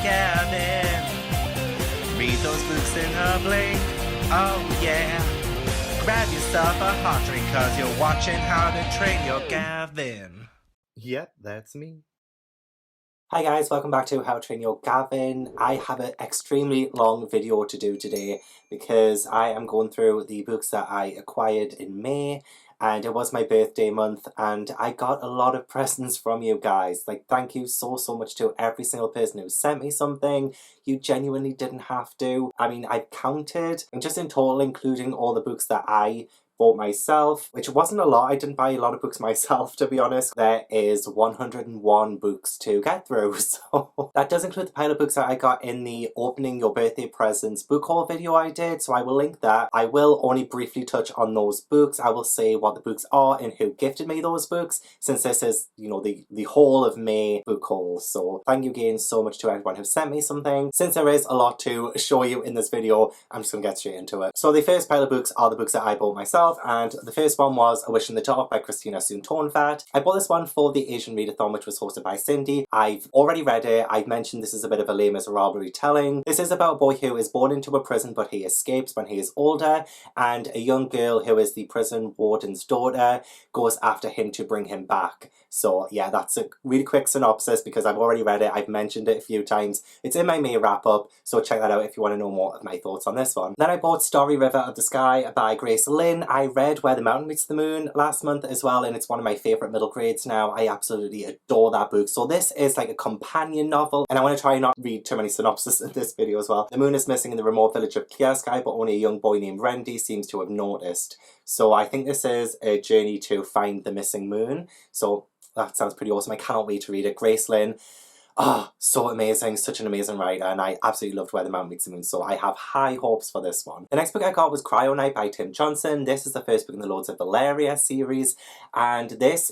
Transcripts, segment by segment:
Gavin. Read those books in a blink, oh yeah. Grab yourself a hot drink cause you're watching How to Train Your Gavin. Yep, that's me. Hi guys, welcome back to How to Train Your Gavin. I have an extremely long video to do today because I am going through the books that I acquired in May, and it was my birthday month and I got a lot of presents from you guys. Like, thank you so much to every single person who sent me something. You genuinely didn't have to. I mean, I've counted, and just in total, including all the books that I bought myself, which wasn't a lot. I didn't buy a lot of books myself, to be honest. There is 101 books to get through, so that does include the pile of books that I got in the opening your birthday presents book haul video I did, so I will link that. I will only briefly touch on those books. I will say what the books are and who gifted me those books, since this is, you know, the whole of May book haul. So thank you again so much to everyone who sent me something. Since there is a lot to show you in this video, I'm just gonna get straight into it. So the first pile of books are the books that I bought myself, and the first one was A Wish in the Dark by Christina Soon-Tornfat. I bought this one for the Asian Readathon, which was hosted by Cindy. I've already read it. I've mentioned this is a bit of a Les Miserables retelling. This is about a boy who is born into a prison, but he escapes when he is older, and a young girl who is the prison warden's daughter goes after him to bring him back. So yeah, that's a really quick synopsis because I've already read it. I've mentioned it a few times. It's in my May wrap-up, so check that out if you want to know more of my thoughts on this one. Then I bought Starry River of the Sky by Grace Lynn. I read Where the Mountain Meets the Moon last month as well, and it's one of my favourite middle grades now. I absolutely adore that book. So this is like a companion novel, and I want to try not read too many synopses in this video as well. The moon is missing in the remote village of Clear Sky, but only a young boy named Rendy seems to have noticed. So I think this is a journey to find the missing moon. So that sounds pretty awesome. I cannot wait to read it. Grace Lynn, oh, so amazing, such an amazing writer, and I absolutely loved Where the Mountain Meets the Moon, so I have high hopes for this one. The next book I got was Cryo Night by Tim Johnson. This is the first book in the Lords of Valeria series, and this,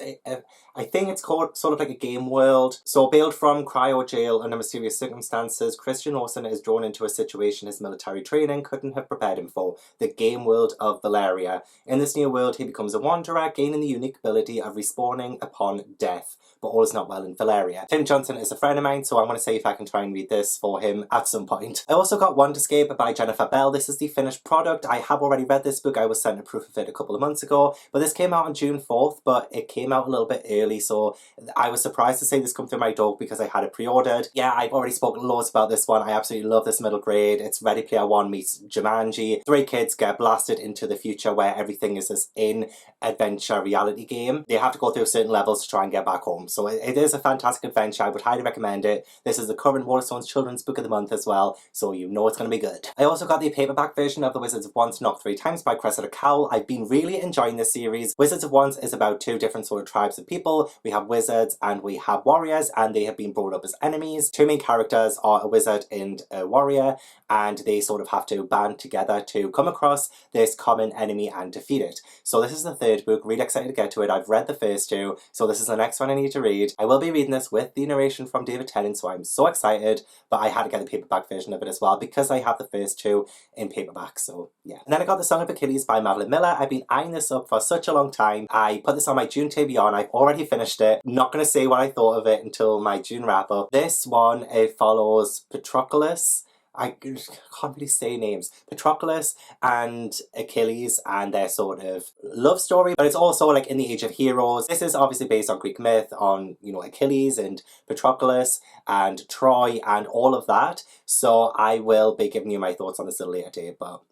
I think it's called sort of like a game world. So bailed from cryo jail under mysterious circumstances, Christian Olsen is drawn into a situation his military training couldn't have prepared him for, the game world of Valeria. In this new world, he becomes a wanderer, gaining the unique ability of respawning upon death. But all is not well in Valeria. Tim Johnson is a friend of mine, so I want to see if I can try and read this for him at some point. I also got Wonderscape by Jennifer Bell. This is the finished product. I have already read this book. I was sent a proof of it a couple of months ago, but this came out on June 4th, but it came out a little bit early, so I was surprised to see this come through my door because I had it pre-ordered. Yeah, I've already spoken loads about this one. I absolutely love this middle grade. It's Ready Player One meets Jumanji. 3 kids get blasted into the future where everything is this in-adventure reality game. They have to go through certain levels to try and get back home. So it is a fantastic adventure. I would highly recommend it. This is the current Waterstones Children's Book of the Month as well, so you know it's going to be good. I also got the paperback version of The Wizards of Once Knocked 3 Times by Cressida Cowell. I've been really enjoying this series. Wizards of Once is about 2 different sort of tribes of people. We have wizards and we have warriors, and they have been brought up as enemies. 2 main characters are a wizard and a warrior, and they sort of have to band together to come across this common enemy and defeat it. So this is the 3rd book. Really excited to get to it. I've read the first 2, so this is the next one I need to read. I will be reading this with the narration from David Tennant, so I'm so excited, but I had to get the paperback version of it as well because I have the first 2 in paperback, so yeah. And then I got The Song of Achilles by Madeline Miller. I've been eyeing this up for such a long time. I put this on my June TBR and I've already finished it. I'm not going to say what I thought of it until my June wrap-up. This one, it follows Patroclus. I can't really say names. Patroclus and Achilles and their sort of love story, but it's also like in the Age of Heroes. This is obviously based on Greek myth, on, you know, Achilles and Patroclus and Troy and all of that. So I will be giving you my thoughts on this at a later date, but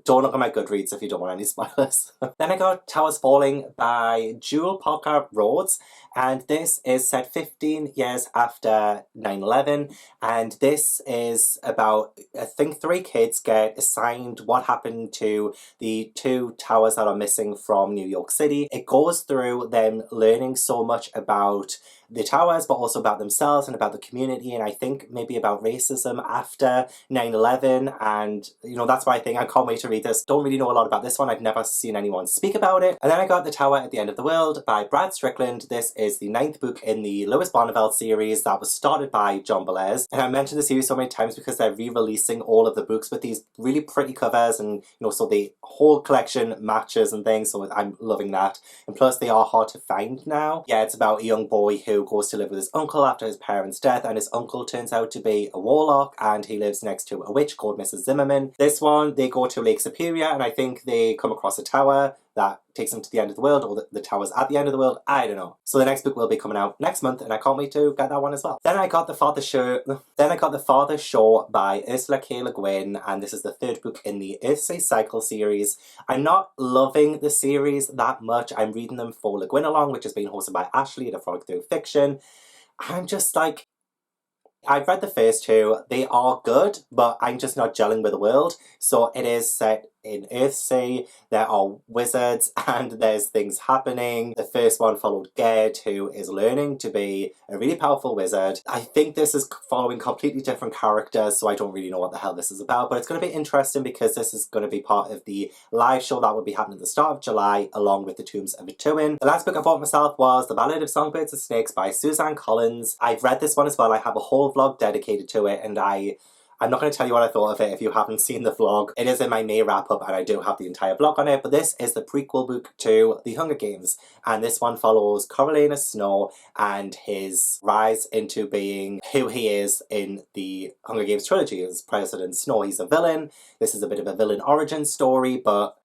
don't look at my Goodreads if you don't want any spoilers. Then I got Towers Falling by Jewel Parker Rhodes, and this is set 15 years after 9/11, and this is about, I think 3 kids get assigned what happened to the 2 towers that are missing from New York City. It goes through them learning so much about the towers, but also about themselves and about the community, and I think maybe about racism after 9/11, and you know, that's why I think I can't wait to read this. Don't really know a lot about this one. I've never seen anyone speak about it. And then I got The Tower at the End of the World by Brad Strickland. This is is the 9th book in the Lewis Bonneville series that was started by John Bellairs. And I mentioned the series so many times because they're re-releasing all of the books with these really pretty covers, and so the whole collection matches and things, so I'm loving that. And plus they are hard to find now. Yeah, it's about a young boy who goes to live with his uncle after his parents' death, and his uncle turns out to be a warlock, and he lives next to a witch called Mrs. Zimmerman. This one, they go to Lake Superior, and I think they come across a tower that takes them to the end of the world, or the tower's at the end of the world, I don't know. So the next book will be coming out next month, and I can't wait to get that one as well. Then I got The Father Show by Ursula K. Le Guin, and this is the 3rd book in the Earthsea Cycle series. I'm not loving the series that much. I'm reading them for Le Guin Along, which is being hosted by Ashley at A Frolic Through Fiction. I'm just like, I've read the first 2, they are good, but I'm just not gelling with the world. So it is set in Earthsea, there are wizards and there's things happening. The first one followed Gerd, who is learning to be a really powerful wizard. I think this is following completely different characters, so I don't really know what the hell this is about, but it's going to be interesting because this is going to be part of the live show that will be happening at the start of July, along with The Tombs of Ituin. The last book I bought myself was The Ballad of Songbirds and Snakes by Suzanne Collins. I've read this one as well. I have a whole vlog dedicated to it, and I'm not going to tell you what I thought of it if you haven't seen the vlog. It is in my May wrap-up, and I do have the entire vlog on it, but this is the prequel book to The Hunger Games, and this one follows Coriolanus Snow and his rise into being who he is in the Hunger Games trilogy as President Snow. He's a villain. This is a bit of a villain origin story, but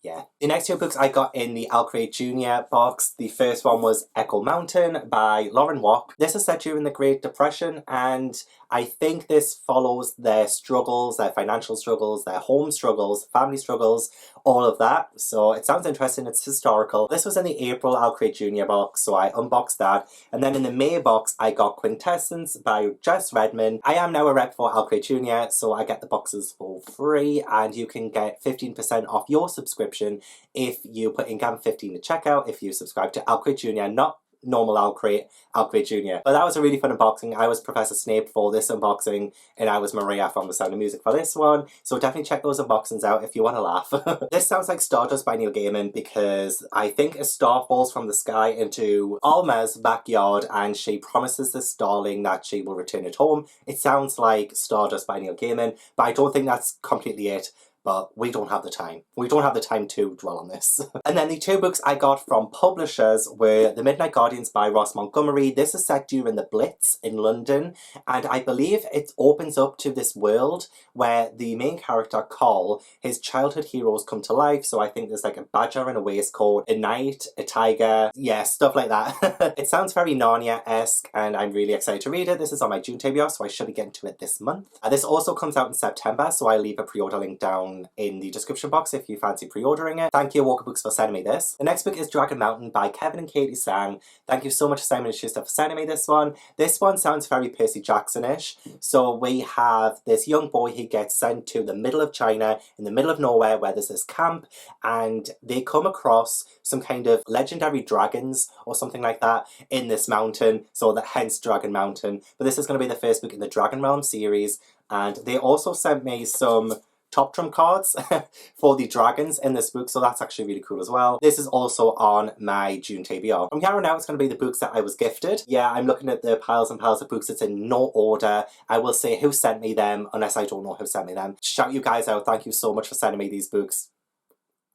yeah. The next 2 books I got in the OwlCrate Jr box. The first one was Echo Mountain by Lauren Wack. This is set during the Great Depression, and I think this follows their struggles, their financial struggles, their home struggles, family struggles, all of that. So it sounds interesting, it's historical. This was in the April OwlCrate Jr box, so I unboxed that. And then in the May box, I got Quintessence by Jess Redman. I am now a rep for OwlCrate Jr, so I get the boxes for free, and you can get 15% off your subscription if you put in Gavin15 to checkout, if you subscribe to OwlCrate Jr, not normal OwlCrate Jr. But that was a really fun unboxing. I was Professor Snape for this unboxing, and I was Maurier from The Sound of Music for this one, so definitely check those unboxings out if you want to laugh. This sounds like Stardust by Neil Gaiman, because I think a star falls from the sky into Alma's backyard, and she promises the starling that she will return it home. It sounds like Stardust by Neil Gaiman, but I don't think that's completely it. But we don't have the time. We don't have the time to dwell on this. And then the 2 books I got from publishers were The Midnight Guardians by Ross Montgomery. This is set during the Blitz in London, and I believe it opens up to this world where the main character, Carl, his childhood heroes come to life. So I think there's like a badger in a waistcoat, a knight, a tiger, yeah, stuff like that. It sounds very Narnia-esque, and I'm really excited to read it. This is on my June TBR, so I should be getting to it this month. This also comes out in September, so I'll leave a pre-order link down in the description box if you fancy pre-ordering it. Thank you, Walker Books, for sending me this. The next book is Dragon Mountain by Kevin and Katie Sang. Thank you so much, Simon and Schuster, for sending me this one. This one sounds very Percy Jackson-ish. So we have this young boy, he gets sent to the middle of China, in the middle of nowhere, where there's this camp, and they come across some kind of legendary dragons or something like that in this mountain, so that hence Dragon Mountain. But this is going to be the first book in the Dragon Realm series, and they also sent me some top trump cards for the dragons in this book, so that's actually really cool as well. This is also on my June TBR. From here on out, it's going to be the books that I was gifted. Yeah, I'm looking at the piles and piles of books. It's in no order. I will say who sent me them, unless I don't know who sent me them. Shout you guys out. Thank you so much for sending me these books.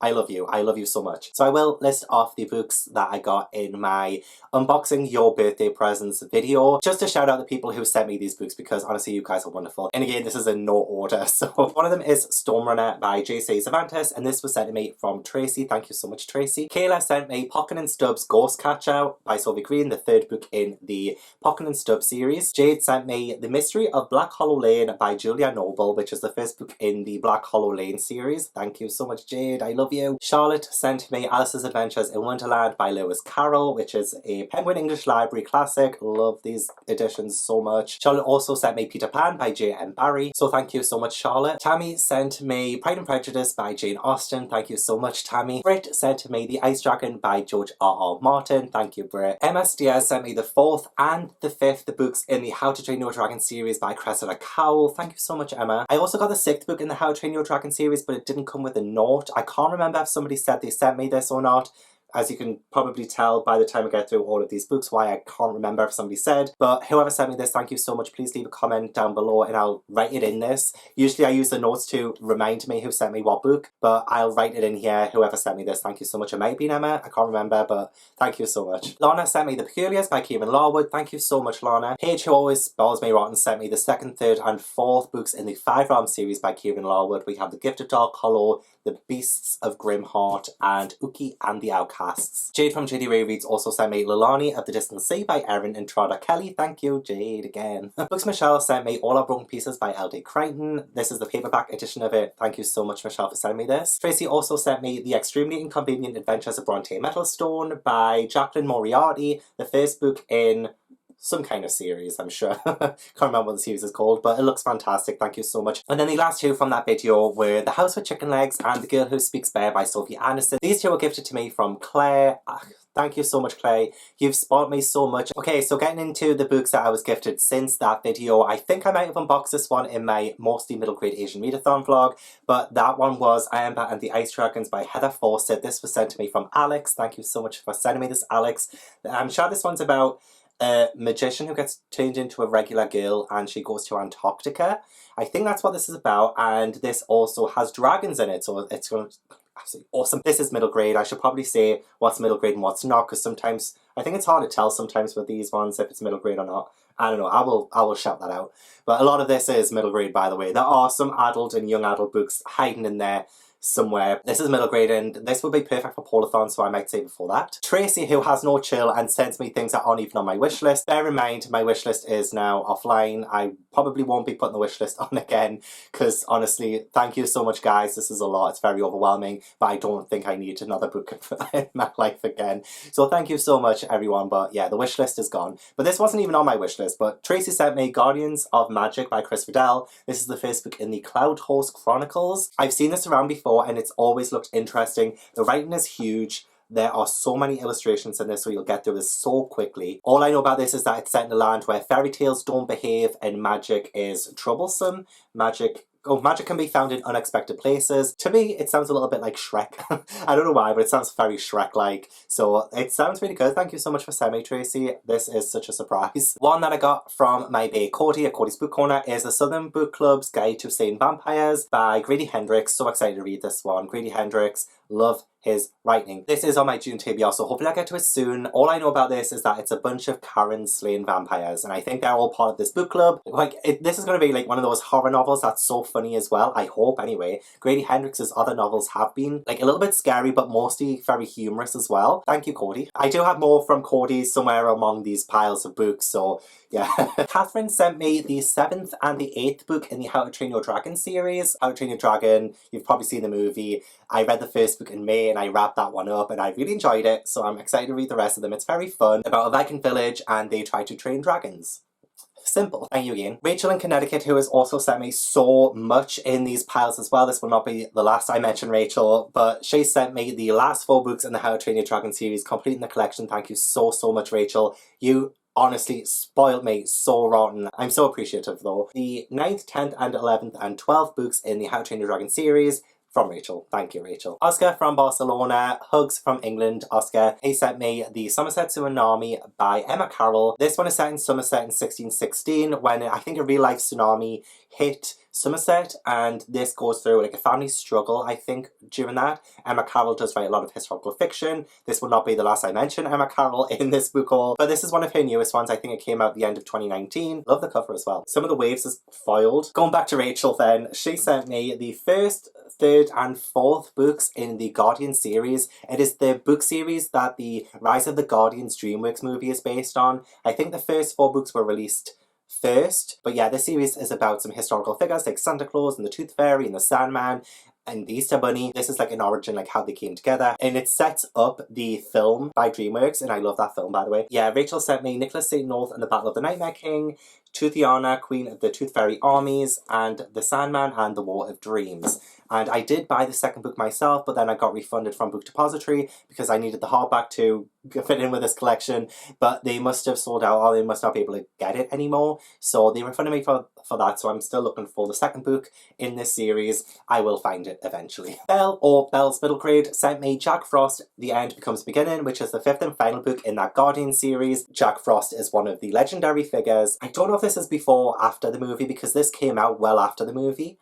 I love you. I love you so much. So I will list off the books that I got in my unboxing your birthday presents video, just to shout out the people who sent me these books, because honestly you guys are wonderful. And again, this is in no order. So one of them is Stormrunner by J.C. Cervantes, and this was sent to me from Tracy. Thank you so much, Tracy. Kayla sent me Pocken and Stubbs Ghost Catcher by Sylvie Green, the 3rd book in the Pocken and Stubbs series. Jade sent me The Mystery of Black Hollow Lane by Julia Noble, which is the 1st book in the Black Hollow Lane series. Thank you so much, Jade. I love you. Charlotte sent me Alice's Adventures in Wonderland by Lewis Carroll, which is a Penguin English Library classic. Love these editions so much. Charlotte also sent me Peter Pan by J.M. Barrie, so thank you so much, Charlotte. Tammy sent me Pride and Prejudice by Jane Austen. Thank you so much, Tammy. Britt sent me The Ice Dragon by George R.R. Martin. Thank you, Britt. Emma Steer sent me the 4th and the 5th books in the How to Train Your Dragon series by Cressida Cowell. Thank you so much, Emma. I also got the 6th book in the How to Train Your Dragon series, but it didn't come with a note. I can't remember if somebody said they sent me this or not. as you can probably tell by the time I get through all of these books why I can't remember if somebody said. But whoever sent me this, thank you so much. Please leave a comment down below and I'll write it in this. Usually I use the notes to remind me who sent me what book, but I'll write it in here. Whoever sent me this, thank you so much. It might be Emma, I can't remember, but thank you so much. Lana sent me The Peculiars by Kieran Larwood. Thank you so much, Lana. Paige, who always spoils me rotten, sent me the 2nd, 3rd and 4th books in the 5-realm series by Kieran Larwood. We have The Gift of Dark Hollow, The Beasts of Grimheart, and Uki and the Outcasts. Jade from JD Ray Reads also sent me Lilani of the Distant Sea by Erin and Trada Kelly. Thank you, Jade, again. Books Michelle sent me All Our Broken Pieces by L.D. Crichton. This is the paperback edition of it. Thank you so much, Michelle, for sending me this. Tracy also sent me The Extremely Inconvenient Adventures of Bronte Metalstone by Jacqueline Moriarty, the first book in some kind of series, I'm sure. Can't remember what the series is called, but it looks fantastic. Thank you so much. And then the last two from that video were The House with Chicken Legs and The Girl Who Speaks Bear by Sophie Anderson. These two were gifted to me from Claire. Thank you so much, Claire. You've spoiled me so much. Okay, so getting into the books that I was gifted since that video, I think I might have unboxed this one in my mostly middle grade Asian readathon vlog, but that one was Amber and the Ice Dragons by Heather Fawcett. This was sent to me from Alex. Thank you so much for sending me this, Alex. I'm sure this one's about a magician who gets turned into a regular girl and she goes to Antarctica. I think that's what this is about, and this also has dragons in it, so it's going to be absolutely awesome. This is middle grade. I should probably say what's middle grade and what's not, because sometimes I think it's hard to tell sometimes with these ones if it's middle grade or not. I don't know, I will shout that out. But a lot of this is middle grade, by the way. There are some adult and young adult books hiding in there somewhere. This is middle grade and this would be perfect for Paulathon, so I might say before that. Tracy, who has no chill and sends me things that aren't even on my wish list. Bear in mind, my wish list is now offline. I probably won't be putting the wish list on again, because honestly, thank you so much, guys. This is a lot. It's very overwhelming, but I don't think I need another book in my life again. So thank you so much, everyone. But yeah, the wish list is gone. But this wasn't even on my wish list, but Tracy sent me Guardians of Magic by Chris Riddell. This is the first book in the Cloud Horse Chronicles. I've seen this around before and it's always looked interesting. The writing is huge. There are so many illustrations in this, so you'll get through this so quickly. All I know about this is that it's set in a land where fairy tales don't behave and magic is troublesome. Magic can be found in unexpected places. To me, it sounds a little bit like Shrek. I don't know why, but it sounds very Shrek-like. So it sounds really good. Thank you so much for sending me, Tracy. This is such a surprise. One that I got from my bae Cody at Cody's Book Corner is The Southern Book Club's Guide to Slaying Vampires by Grady Hendrix. So excited to read this one. Grady Hendrix, love his writing. This is on my June TBR, so hopefully I get to it soon. All I know about this is that it's a bunch of Karens slaying vampires, and I think they're all part of this book club. This is going to be like one of those horror novels that's so funny as well, I hope anyway. Grady Hendrix's other novels have been like a little bit scary, but mostly very humorous as well. Thank you, Cody. I do have more from Cody somewhere among these piles of books, so yeah. Katherine sent me the 7th and the 8th book in the How to Train Your Dragon series. How to Train Your Dragon, you've probably seen the movie. I read the first book in May and I wrapped that one up and I really enjoyed it, so I'm excited to read the rest of them. It's very fun, about a Viking village and they try to train dragons. Simple. Thank you again. Rachel in Connecticut, who has also sent me so much in these piles as well. This will not be the last I mention Rachel, but she sent me the last 4 books in the How to Train Your Dragon series, completing the collection. Thank you so much, Rachel. You honestly spoiled me so rotten. I'm so appreciative though. The 9th, 10th and 11th and 12th books in the How to Train Your Dragon series from Rachel. Thank you, Rachel. Oscar from Barcelona, hugs from England, Oscar. He sent me The Somerset Tsunami by Emma Carroll. This one is set in Somerset in 1616 when I think a real life tsunami hit Somerset, and this goes through like a family struggle, I think, during that. Emma Carroll does write a lot of historical fiction. This will not be the last I mention Emma Carroll in this book haul, but this is one of her newest ones. I think it came out at the end of 2019. Love the cover as well. Some of the waves is foiled. Going back to Rachel then, she sent me the 1st, 3rd and 4th books in the Guardian series. It is the book series that the Rise of the Guardians DreamWorks movie is based on. I think the first 4 books were released first, but yeah, this series is about some historical figures like Santa Claus and the Tooth Fairy and the Sandman and the Easter Bunny. This is like an origin, like how they came together, and it sets up the film by DreamWorks, and I love that film, by the way. Yeah, Rachel sent me Nicholas St. North and the Battle of the Nightmare King, Toothiana, Queen of the Tooth Fairy Armies, and The Sandman and the War of Dreams. and I did buy the second book myself, but then I got refunded from Book Depository because I needed the hardback to fit in with this collection, but they must have sold out or they must not be able to get it anymore, so they refunded me for that, so I'm still looking for the second book in this series. I will find it eventually. Belle, or Belle's Middle Grade, sent me Jack Frost, The End Becomes Beginning, which is the 5th and final book in that Guardian series. Jack Frost is one of the legendary figures. I don't know if this is before or after the movie, because this came out well after the movie.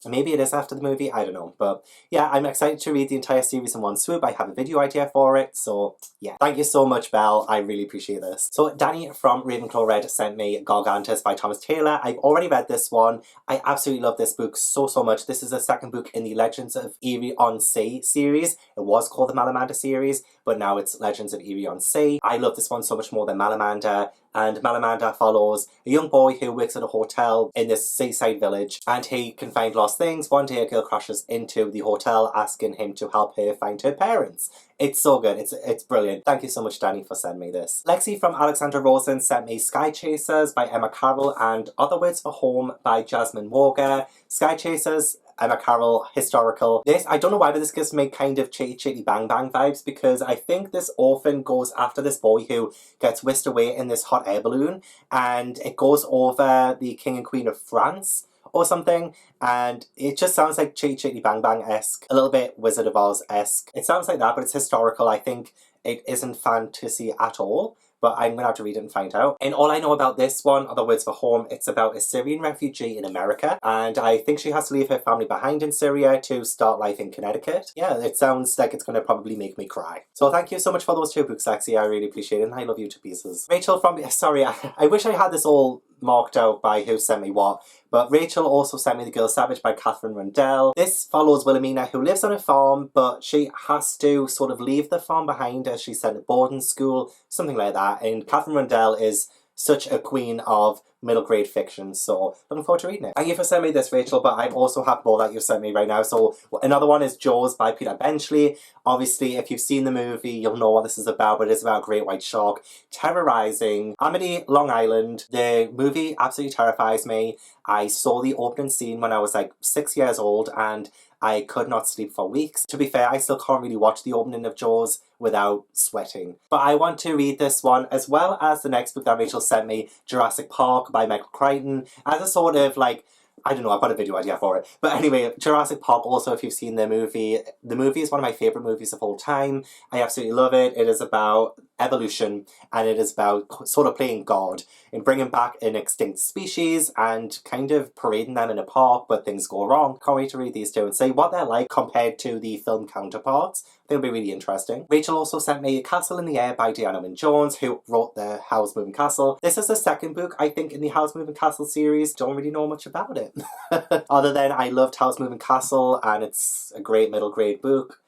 Maybe it is after the movie, I don't know. But yeah, I'm excited to read the entire series in one swoop. I have a video idea for it, so yeah. Thank you so much, Belle. I really appreciate this. So Danny from Ravenclaw Red sent me Gargantus by Thomas Taylor. I've already read this one. I absolutely love this book so much. This is the second book in the Legends of Erie on Sea series. It was called the Malamander series, but now it's Legends of Erie on Sea. I love this one so much more than Malamander. And Malamander follows a young boy who works at a hotel in this seaside village, and he can find lost things. One day a girl crashes into the hotel asking him to help her find her parents. It's so good. It's brilliant. Thank you so much, Danny, for sending me this. Lexi from Alexandra Rosen sent me Sky Chasers by Emma Carroll and Other Words for Home by Jasmine Walker. Sky Chasers, Emma Carroll, historical. This, I don't know why, but this gives me kind of Chitty Chitty Bang Bang vibes, because I think this orphan goes after this boy who gets whisked away in this hot air balloon, and it goes over the King and Queen of France or something, and it just sounds like Chitty Chitty Bang Bang-esque, a little bit Wizard of Oz-esque. It sounds like that, but it's historical. I think it isn't fantasy at all, but I'm going to have to read it and find out. And all I know about this one, Other Words for Home, it's about a Syrian refugee in America, and I think she has to leave her family behind in Syria to start life in Connecticut. Yeah, it sounds like it's going to probably make me cry. So thank you so much for those 2 books, Lexi. I really appreciate it, and I love you to pieces. Rachel from... Sorry, I wish I had this all marked out by who sent me what, but Rachel also sent me The Girl Savage by Katherine Arendelle. This follows Wilhelmina, who lives on a farm, but she has to sort of leave the farm behind as she's sent to boarding school, something like that, and Katherine Arendelle is such a queen of middle grade fiction, so looking forward to reading it. Thank you for sending me this, Rachel, but I also have more that you've sent me right now. So another one is Jaws by Peter Benchley. Obviously, if you've seen the movie, you'll know what this is about, but it's about a great white shark terrorizing Amity, Long Island. The movie absolutely terrifies me. I saw the opening scene when I was like 6 years old, and I could not sleep for weeks. To be fair, I still can't really watch the opening of Jaws without sweating. But I want to read this one, as well as the next book that Rachel sent me, Jurassic Park by Michael Crichton, as a sort of like, I don't know, I've got a video idea for it. But anyway, Jurassic Park, also, if you've seen the movie is one of my favourite movies of all time. I absolutely love it. It is about evolution, and it is about sort of playing God and bringing back an extinct species and kind of parading them in a park, but things go wrong. Can't wait to read these 2 and see what they're like compared to the film counterparts. I think it'll be really interesting. Rachel also sent me Castle in the Air by Diana Wynne Jones, who wrote the Howl's Moving Castle. This is the second book, I think, in the Howl's Moving Castle series. Don't really know much about it. Other than I loved Howl's Moving Castle, and it's a great middle grade book.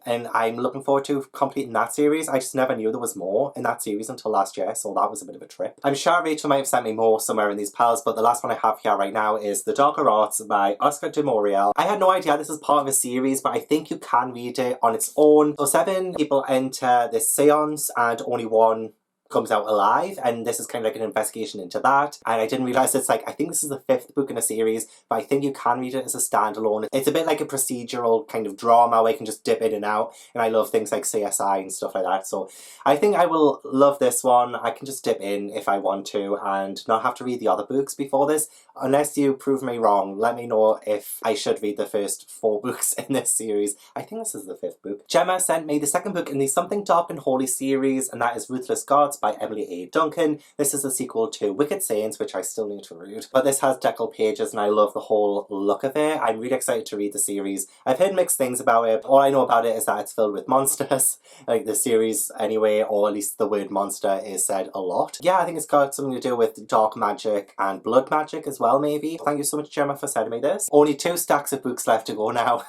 And I'm looking forward to completing that series. I just never knew there was more in that series until last year, so that was a bit of a trip. I'm sure Rachel might have sent me more somewhere in these piles, but the last one I have here right now is The Darker Arts by Oscar de Mouriel. I had no idea this is part of a series, but I think you can read it on its own. So 7 people enter this seance, and only one comes out alive, and this is kind of like an investigation into that. And I didn't realise it's like, I think this is the 5th book in a series, but I think you can read it as a standalone. It's a bit like a procedural kind of drama where you can just dip in and out, and I love things like CSI and stuff like that, so I think I will love this one. I can just dip in if I want to and not have to read the other books before this. Unless you prove me wrong, let me know if I should read the first 4 books in this series. I think this is the 5th book. Gemma sent me the second book in the Something Dark and Holy series, and that is Ruthless Gods by Emily A. Duncan. This is the sequel to Wicked Saints, which I still need to read. But this has deckled pages, and I love the whole look of it. I'm really excited to read the series. I've heard mixed things about it. All I know about it is that it's filled with monsters. Like the series anyway, or at least the word monster is said a lot. Yeah, I think it's got something to do with dark magic and blood magic as well, maybe. Thank you so much, Gemma, for sending me this. Only 2 stacks of books left to go now.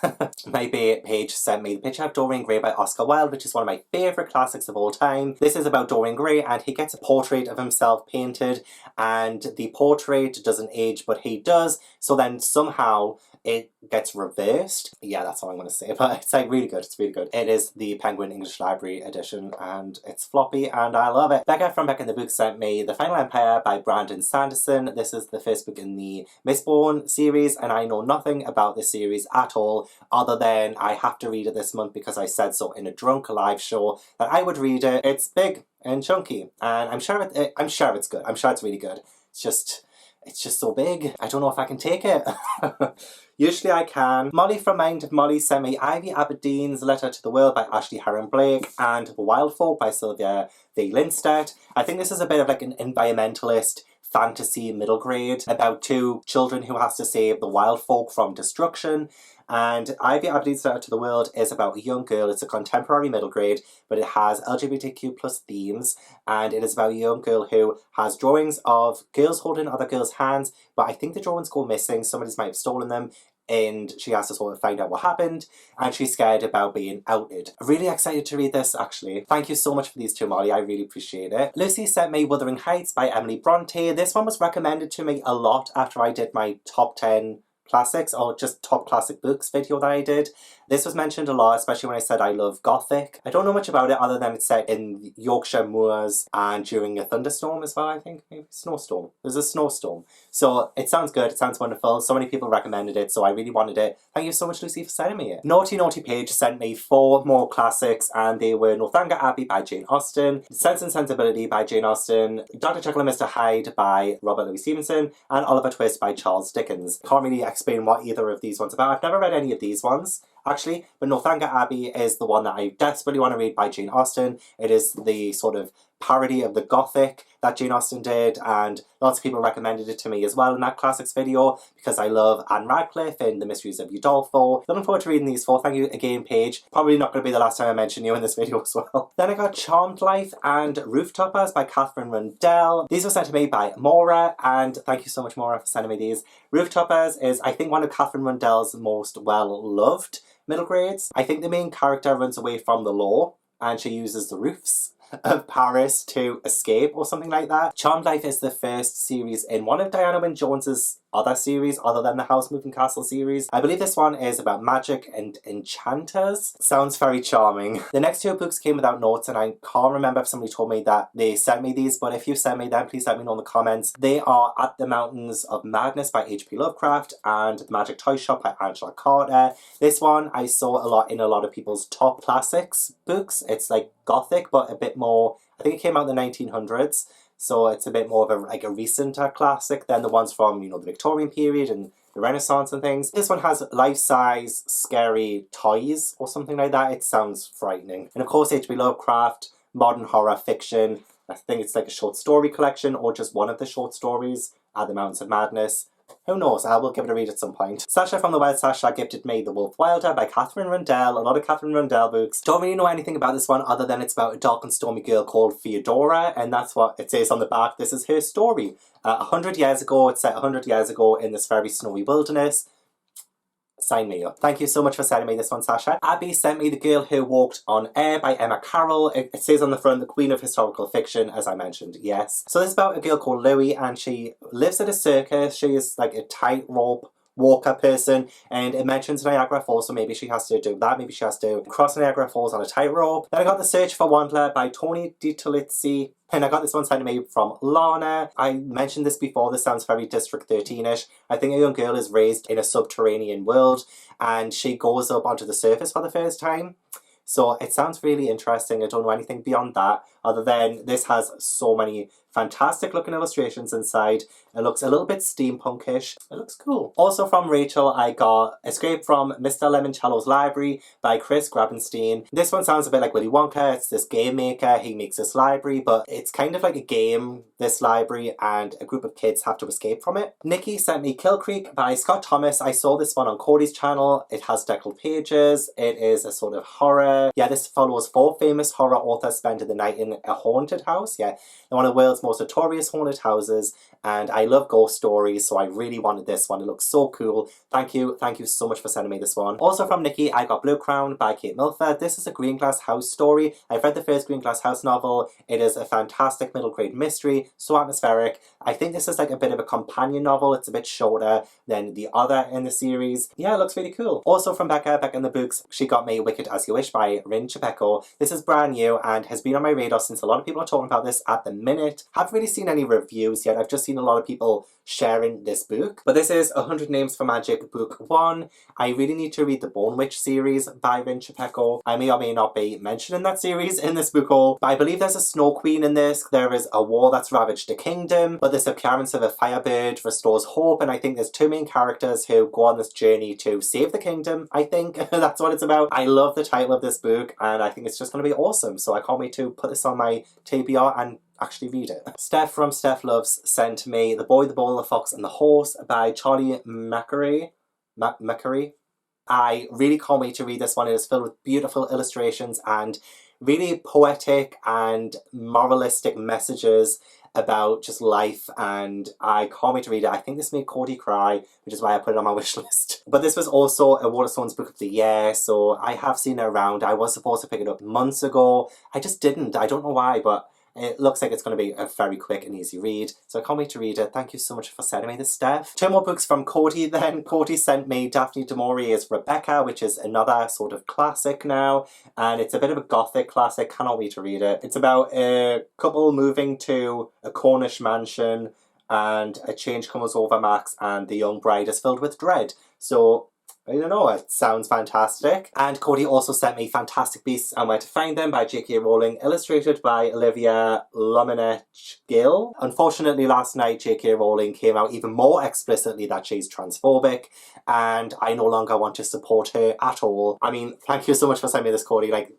My page sent me The Picture of Dorian Gray by Oscar Wilde, which is one of my favourite classics of all time. This is about Dorian Gray Gray, and he gets a portrait of himself painted, and the portrait doesn't age, but he does, so then somehow it gets reversed. Yeah, that's all I'm going to say, but it's like really good, it's really good. It is the Penguin English Library edition, and it's floppy, and I love it. Becca from Becca in the Book sent me The Final Empire by Brandon Sanderson. This is the first book in the Mistborn series, and I know nothing about this series at all, other than I have to read it this month because I said so in a drunk live show that I would read it. It's big and chunky, and I'm sure it's good. I'm sure it's really good. It's just so big. I don't know if I can take it. Usually I can. Molly from Mind of Molly sent me Ivy Aberdeen's Letter to the World by Ashley Herron Blake and Wildfall by Sylvia V. Lindstedt. I think this is a bit of like an environmentalist fantasy middle grade about two children who has to save the wild folk from destruction. And Ivy Aberdeen's Letter to the World is about a young girl. It's a contemporary middle grade, but it has LGBTQ plus themes, and it is about a young girl who has drawings of girls holding other girls' hands, but I think the drawings go missing. Somebody might have stolen them, and she has to sort of find out what happened, and she's scared about being outed. Really excited to read this, actually. Thank you so much for these two, Molly. I really appreciate it. Lucy sent me Wuthering Heights by Emily Bronte. This one was recommended to me a lot after I did my top 10 classics, or just top classic books video that I did. This was mentioned a lot, especially when I said I love Gothic. I don't know much about it other than it's set in Yorkshire moors and during a thunderstorm as well, I think. Maybe snowstorm. There's a snowstorm. So it sounds good, it sounds wonderful. So many people recommended it, so I really wanted it. Thank you so much, Lucy, for sending me it. Naughty Page sent me 4 more classics, and they were Northanger Happy by Jane Austen, Sense and Sensibility by Jane Austen, Dr. Jekyll and Mr. Hyde by Robert Louis Stevenson, and Oliver Twist by Charles Dickens. Can't really explain what either of these ones are about. I've never read any of these ones, actually, but Northanger Abbey is the one that I desperately want to read by Jane Austen. It is the sort of parody of the Gothic that Jane Austen did, and lots of people recommended it to me as well in that classics video because I love Anne Radcliffe in The Mysteries of Udolpho. Looking forward to reading these 4. Thank you again, Paige. Probably not going to be the last time I mention you in this video as well. Then I got Charmed Life and Rooftoppers by Katherine Arendelle. These were sent to me by Maurier, and thank you so much, Maurier, for sending me these. Rooftoppers is, I think, one of Katherine Arendelle's most well-loved middle grades. I think the main character runs away from the law, and she uses the roofs of Paris to escape or something like that. Charmed Life is the first series in one of Diana Wynne Jones's other series other than the House Moving Castle series. I believe this one is about magic and enchanters. Sounds very charming. The next 2 books came without notes, and I can't remember if somebody told me that they sent me these, but if you sent me them, please let me know in the comments. They are At the Mountains of Madness by H.P. Lovecraft and The Magic Toy Shop by Angela Carter. This one I saw a lot in a lot of people's top classics books. It's like Gothic, but a bit more, I think it came out in the 1900s. So it's a bit more of a recenter classic than the ones from, you know, the Victorian period and the Renaissance and things. This one has life-size scary toys or something like that. It sounds frightening. And of course, H.P. Lovecraft, modern horror fiction. I think it's like a short story collection or just one of the short stories, At the Mountains of Madness. Who knows, I will give it a read at some point. Sasha from the Wild Sasha gifted me The Wolf Wilder by Katherine Arendelle. A lot of Katherine Arendelle books. Don't really know anything about this one other than it's about a dark and stormy girl called Theodora, and that's what it says on the back. This is her story. 100 years ago, it's set 100 years ago in this very snowy wilderness. Sign me up. Thank you so much for sending me this one, Sasha. Abby sent me The Girl Who Walked on Air by Emma Carroll. It says on the front, the Queen of Historical Fiction, as I mentioned, yes. So this is about a girl called Louie, and she lives at a circus. She is like a tightrope walker person, and it mentions Niagara Falls, so maybe she has to do that. Maybe she has to cross Niagara Falls on a tightrope. Then I got The Search for Wandler by Tony DiTolizzi, and I got this one sent to me from Lana. I mentioned this before, this sounds very District 13-ish. I think a young girl is raised in a subterranean world, and she goes up onto the surface for the first time. So it sounds really interesting. I don't know anything beyond that, other than this has so many fantastic looking illustrations inside. It looks a little bit steampunkish. It looks cool. Also from Rachel, I got Escape from Mr. Lemoncello's Library by Chris Grabenstein. This one sounds a bit like Willy Wonka. It's this game maker. He makes this library, but it's kind of like a game, this library, and a group of kids have to escape from it. Nikki sent me Kill Creek by Scott Thomas. I saw this one on Cody's channel. It has deckled pages. It is a sort of horror. Yeah, this follows 4 famous horror authors spending the night in a haunted house. Yeah, in one of the world's world's most notorious haunted houses, and I love ghost stories, so I really wanted this one. It looks so cool. Thank you so much for sending me this one. Also from Nikki, I got Blue Crown by Kate Milford. This is a Green Glass House story. I've read the first Green Glass House novel. It is a fantastic middle grade mystery, so atmospheric. I think this is like a bit of a companion novel. It's a bit shorter than the other in the series. Yeah, it looks really cool. Also from Pakka, Pakka in the Books, she got me Wicked As You Wish by Rin Chapeko. This is brand new and has been on my radar since a lot of people are talking about this at the minute. Haven't really seen any reviews yet. I've just seen a lot of people sharing this book. But this is 100 Names for Magic Book 1. I really need to read the Bone Witch series by Rin Chapeko. I may or may not be mentioning that series in this book haul, but I believe there's a Snow Queen in this. There is a war that's ravaged the kingdom, but this appearance of a firebird restores hope, and I think there's two main characters who go on this journey to save the kingdom. I think that's what it's about. I love the title of this book, and I think it's just going to be awesome, so I can't wait to put this on my TBR and actually read it. Steph from Steph Loves sent me The Boy, the Bull, the Fox and the Horse by Charlie Macquarie. I really can't wait to read this one. It is filled with beautiful illustrations and really poetic and moralistic messages about just life, and I can't wait to read it. I think this made Cody cry, which is why I put it on my wish list. But this was also a Waterstones Book of the Year, so I have seen it around. I was supposed to pick it up months ago. I just didn't. I don't know why, but it looks like it's going to be a very quick and easy read, so I can't wait to read it. Thank you so much for sending me this, Steph. Two more books from Cody then. Cody sent me Daphne du Maurier's Rebecca, which is another sort of classic now, and it's a bit of a gothic classic. Cannot wait to read it. It's about a couple moving to a Cornish mansion, and a change comes over Max, and the young bride is filled with dread. So I don't know, it sounds fantastic. And Cody also sent me Fantastic Beasts and Where to Find Them by J.K. Rowling, illustrated by Olivia Lomenech-Gill. Unfortunately, last night J.K. Rowling came out even more explicitly that she's transphobic, and I no longer want to support her at all. I mean, thank you so much for sending me this, Cody. Like,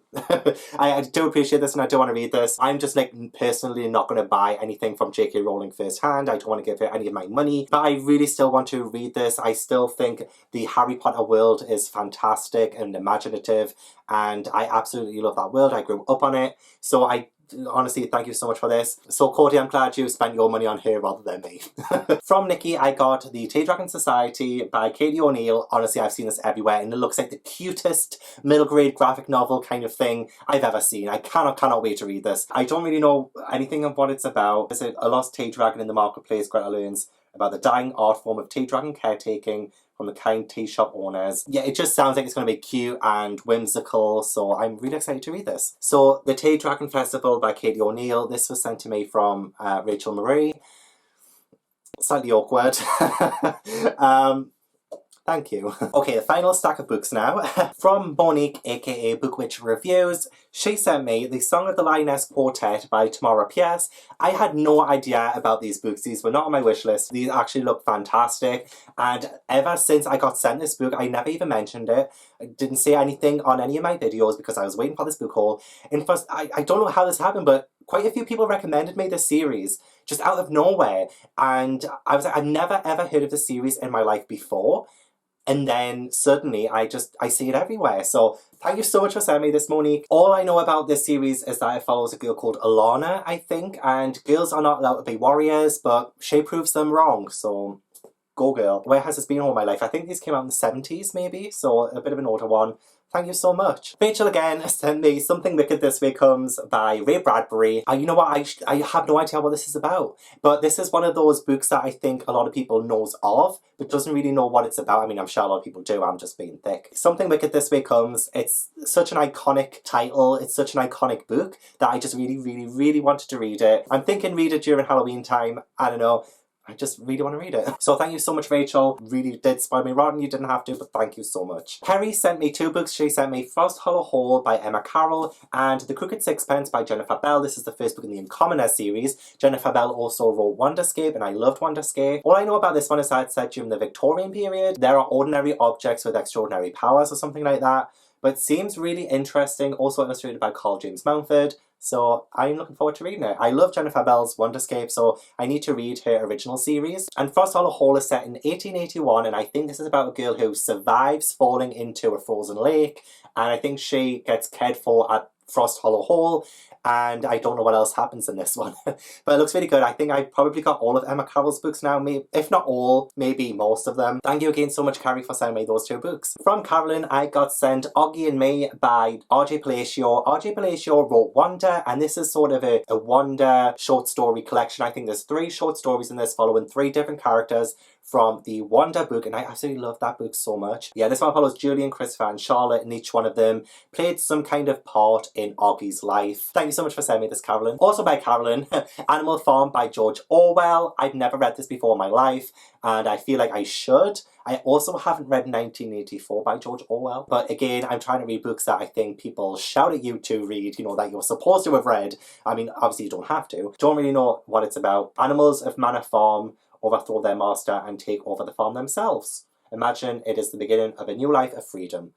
I do appreciate this and I do want to read this. I'm just like personally not going to buy anything from J.K. Rowling firsthand. I don't want to give her any of my money, but I really still want to read this. I still think the Harry Potter world is fantastic and imaginative, and I absolutely love that world. I grew up on it, so I honestly thank you so much for this. So Cody, I'm glad you spent your money on her rather than me. From Nikki, I got The Tea Dragon Society by Katie O'Neill. Honestly, I've seen this everywhere, and it looks like the cutest middle grade graphic novel kind of thing I've ever seen. I cannot wait to read this. I don't really know anything of what it's about. Is it a lost tea dragon in the marketplace? Greta learns about the dying art form of tea dragon caretaking from the kind tea shop owners. Yeah, it just sounds like it's going to be cute and whimsical, so I'm really excited to read this. So, The Tea Dragon Festival by Katie O'Neill. This was sent to me from Rachel Marie. Slightly awkward. Thank you. Okay, the final stack of books now. From Monique, aka Bookwitch Reviews, she sent me The Song of the Lioness Quartet by Tamara Pierce. I had no idea about these books. These were not on my wish list. These actually look fantastic. And ever since I got sent this book, I never even mentioned it. I didn't say anything on any of my videos because I was waiting for this book haul. In fact, I don't know how this happened, but quite a few people recommended me this series just out of nowhere. And I was like, I've never ever heard of this series in my life before. And then suddenly I see it everywhere. So thank you so much for sending me this, Monique. All I know about this series is that it follows a girl called Alana, I think. And girls are not allowed to be warriors, but she proves them wrong. So go girl. Where has this been all my life? I think these came out in the 70s maybe. So a bit of an older one. Thank you so much. Rachel again sent me Something Wicked This Way Comes by Ray Bradbury. You know what, I have no idea what this is about. But this is one of those books that I think a lot of people knows of, but doesn't really know what it's about. I mean, I'm sure a lot of people do, I'm just being thick. Something Wicked This Way Comes. It's such an iconic title, it's such an iconic book that I just really wanted to read it. I'm thinking read it during Halloween time, I don't know. I just really want to read it. So thank you so much, Rachel. Really did spoil me rotten. You didn't have to, but thank you so much. Kerry sent me two books. She sent me Frost Hollow Hall by Emma Carroll and The Crooked Sixpence by Jennifer Bell. This is the first book in the Uncommoners series. Jennifer Bell also wrote Wonderscape, and I loved Wonderscape. All I know about this one is that it's set during the Victorian period. There are ordinary objects with extraordinary powers or something like that. But it seems really interesting. Also illustrated by Carl James Mountford. So I'm looking forward to reading it. I love Jennifer Bell's Wonderscape, so I need to read her original series. And Frost Hollow Hall is set in 1881, and I think this is about a girl who survives falling into a frozen lake, and I think she gets cared for at Frost Hollow Hall, and I don't know what else happens in this one. But it looks really good. I think I probably got all of Emma Carroll's books now, maybe, if not all, maybe most of them. Thank you again so much, Carrie, for sending me those 2 books. From Carolyn, I got sent Auggie and Me by R.J. Palacio. R.J. Palacio wrote Wonder, and this is sort of a Wonder short story collection. I think there's 3 short stories in this following 3 different characters from the Wonder book, and I absolutely love that book so much. Yeah, this one follows Julian, Christopher and Charlotte, and each one of them played some kind of part in Auggie's life. Thank you so much for sending me this, Carolyn. Also by Carolyn, Animal Farm by George Orwell. I've never read this before in my life, and I feel like I should. I also haven't read 1984 by George Orwell, but again, I'm trying to read books that I think people shout at you to read, you know, that you're supposed to have read. I mean, obviously you don't have to. Don't really know what it's about. Animals of Manor Farm overthrow their master and take over the farm themselves. Imagine it is the beginning of a new life of freedom.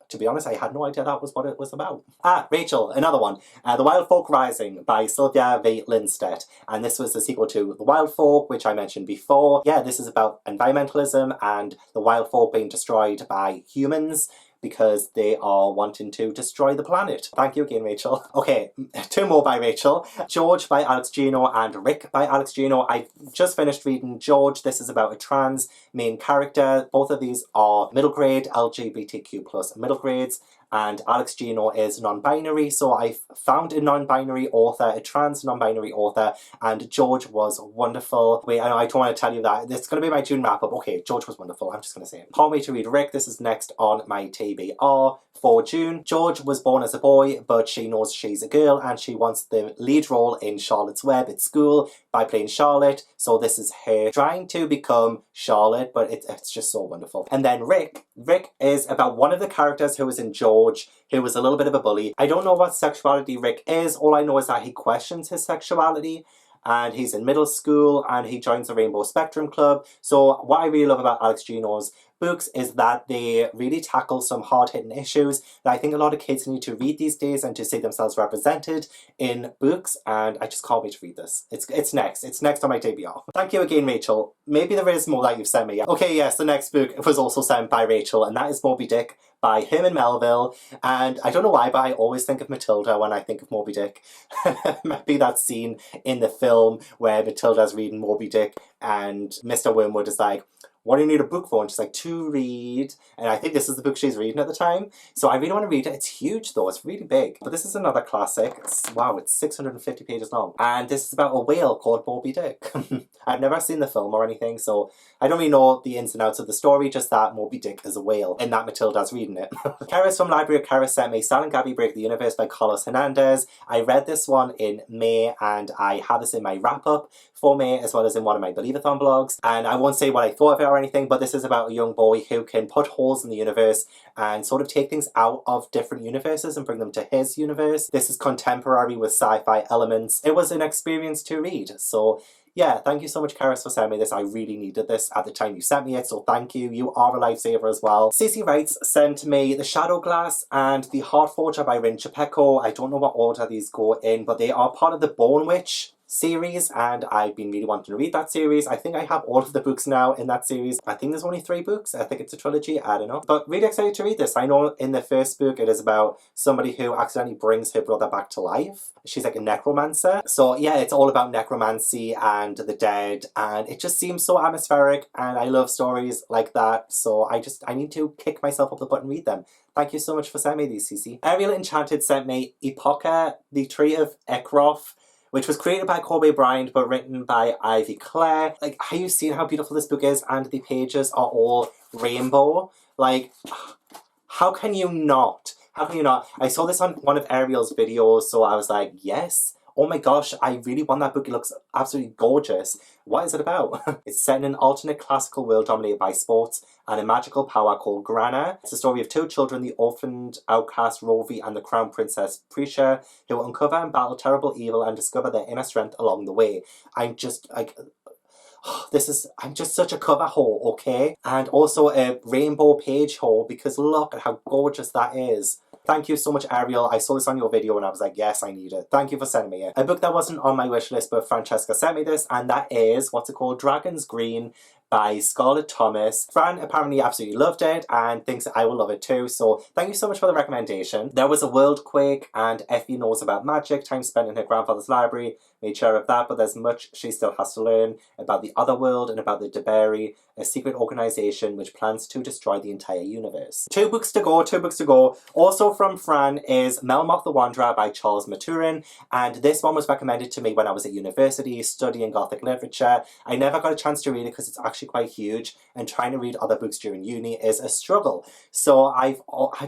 To be honest, I had no idea that was what it was about. Rachel, another one. The Wildfall Rising by Sylvia V. Lindstedt. And this was the sequel to The Wild Folk, which I mentioned before. Yeah, this is about environmentalism and the wild folk being destroyed by humans because they are wanting to destroy the planet. Thank you again, Rachel. Okay, 2 more by Rachel. George by Alex Gino and Rick by Alex Gino. I just finished reading George. This is about a trans main character. Both of these are middle grade, LGBTQ plus middle grades. And Alex Gino is non-binary, so I found a non-binary author, a trans non-binary author, and George was wonderful. Wait, I don't want to tell you that. This is going to be my June wrap-up. Okay, George was wonderful. I'm just going to say it. Can't wait to read Rick. This is next on my TBR for June. George was born as a boy, but she knows she's a girl, and she wants the lead role in Charlotte's Web at school by playing Charlotte. So this is her trying to become Charlotte, but it's just so wonderful. And then Rick. Rick is about one of the characters who was in George, who was a little bit of a bully. I don't know what sexuality Rick is. All I know is that he questions his sexuality, and he's in middle school, and he joins the Rainbow Spectrum Club. So what I really love about Alex Gino's books is that they really tackle some hard-hitting issues that I think a lot of kids need to read these days and to see themselves represented in books, and I just can't wait to read this. It's next. It's next on my TBR. Thank you again, Rachel. Maybe there is more that you've sent me. Okay, yes, the next book was also sent by Rachel, and that is Moby Dick by Herman Melville, and I don't know why, but I always think of Matilda when I think of Moby Dick. Maybe that scene in the film where Matilda's reading Moby Dick and Mr. Wormwood is like, what do you need a book for? And she's like, to read. And I think this is the book she's reading at the time. So I really want to read it. It's huge though. It's really big. But this is another classic. Wow, it's 650 pages long. And this is about a whale called Moby Dick. I've never seen the film or anything, so I don't really know the ins and outs of the story, just that Moby Dick is a whale and that Matilda's reading it. Karis from Library of Karis sent me Sal and Gabby Break the Universe by Carlos Hernandez. I read this one in May, and I have this in my wrap-up for May, as well as in one of my Believathon blogs. And I won't say what I thought of it or anything, but this is about a young boy who can put holes in the universe and sort of take things out of different universes and bring them to his universe. This is contemporary with sci-fi elements. It was an experience to read, so yeah, thank you so much, Karis, for sending me this. I really needed this at the time you sent me it, so thank you. You are a lifesaver as well. Cece Wrights sent me The Shadow Glass and The Heart Forger by Rin Chapeko. I don't know what order these go in, but they are part of the Bone Witch series, and I've been really wanting to read that series. I think I have all of the books now in that series. I think there's only 3 books. I think it's a trilogy. I don't know. But really excited to read this. I know in the first book it is about somebody who accidentally brings her brother back to life. She's like a necromancer. So yeah, it's all about necromancy and the dead, and it just seems so atmospheric, and I love stories like that. So I need to kick myself up the butt and read them. Thank you so much for sending me these, Cece. Ariel Enchanted sent me Pakka, The Tree of Ekroth, which was created by Kobe Bryant but written by Ivy Clare. Like, have you seen how beautiful this book is? And the pages are all rainbow. Like, how can you not? How can you not? I saw this on one of Ariel's videos, so I was like, yes. Oh my gosh, I really want that book. It looks absolutely gorgeous. What is it about? It's set in an alternate classical world dominated by sports and a magical power called Grana. It's the story of 2 children, the orphaned outcast Rovi and the crown princess Prisha, who uncover and battle terrible evil and discover their inner strength along the way. I'm just like, I'm just such a cover whore, okay? And also a rainbow page whore, because look at how gorgeous that is. Thank you so much, Ariel. I saw this on your video and I was like, yes, I need it. Thank you for sending me it. A book that wasn't on my wish list, but Francesca sent me this, and that is, what's it called? Dragon's Green by Scarlett Thomas. Fran apparently absolutely loved it and thinks I will love it too, so thank you so much for the recommendation. There was a world quake, and Effie knows about magic, time spent in her grandfather's library, made sure of that, but there's much she still has to learn about the other world and about the Deberi, a secret organisation which plans to destroy the entire universe. 2 books to go, 2 books to go. Also from Fran is Melmoth the Wanderer by Charles Maturin, and this one was recommended to me when I was at university studying Gothic literature. I never got a chance to read it because it's actually quite huge, and trying to read other books during uni is a struggle. So I've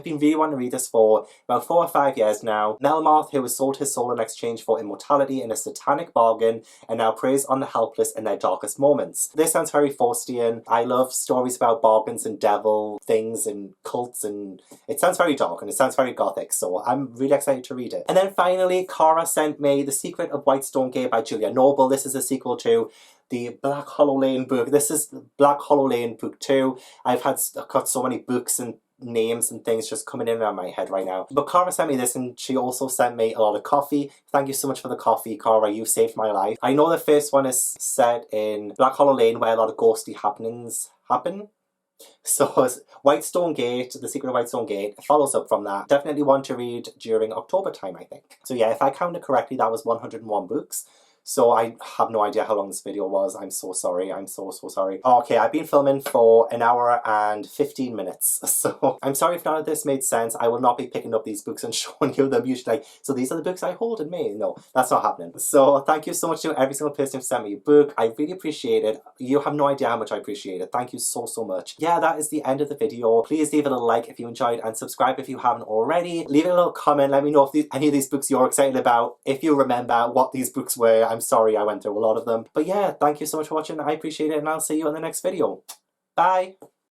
been really wanting to read this for about 4 or 5 years now. Melmoth, who has sold his soul in exchange for immortality in a satanic bargain, and now preys on the helpless in their darkest moments. This sounds very Faustian. I love stories about bargains and devil things and cults, and it sounds very dark and it sounds very gothic, so I'm really excited to read it. And then finally, Cara sent me The Secret of Whitestone by Julia Noble. This is a sequel to the Black Hollow Lane book. This is Black Hollow Lane book 2. I've got so many books and names and things just coming in and out of my head right now. But Cara sent me this, and she also sent me a lot of coffee. Thank you so much for the coffee, Cara. You saved my life. I know the first one is set in Black Hollow Lane, where a lot of ghostly happenings happen. So Whitestone Gate, The Secret of Whitestone Gate, follows up from that. Definitely one to read during October time, I think. So yeah, if I counted correctly, that was 101 books. So I have no idea how long this video was. I'm so sorry. I'm so sorry. Okay, I've been filming for 1 hour and 15 minutes. So I'm sorry if none of this made sense. I will not be picking up these books and showing you them usually like, so these are the books I hold in May. No, that's not happening. So thank you so much to every single person who sent me a book. I really appreciate it. You have no idea how much I appreciate it. Thank you so much. Yeah, that is the end of the video. Please leave it a like if you enjoyed, and subscribe if you haven't already. Leave it a little comment. Let me know if any of these books you're excited about. If you remember what these books were, I'm sorry I went through a lot of them. But yeah, thank you so much for watching. I appreciate it, and I'll see you in the next video. Bye!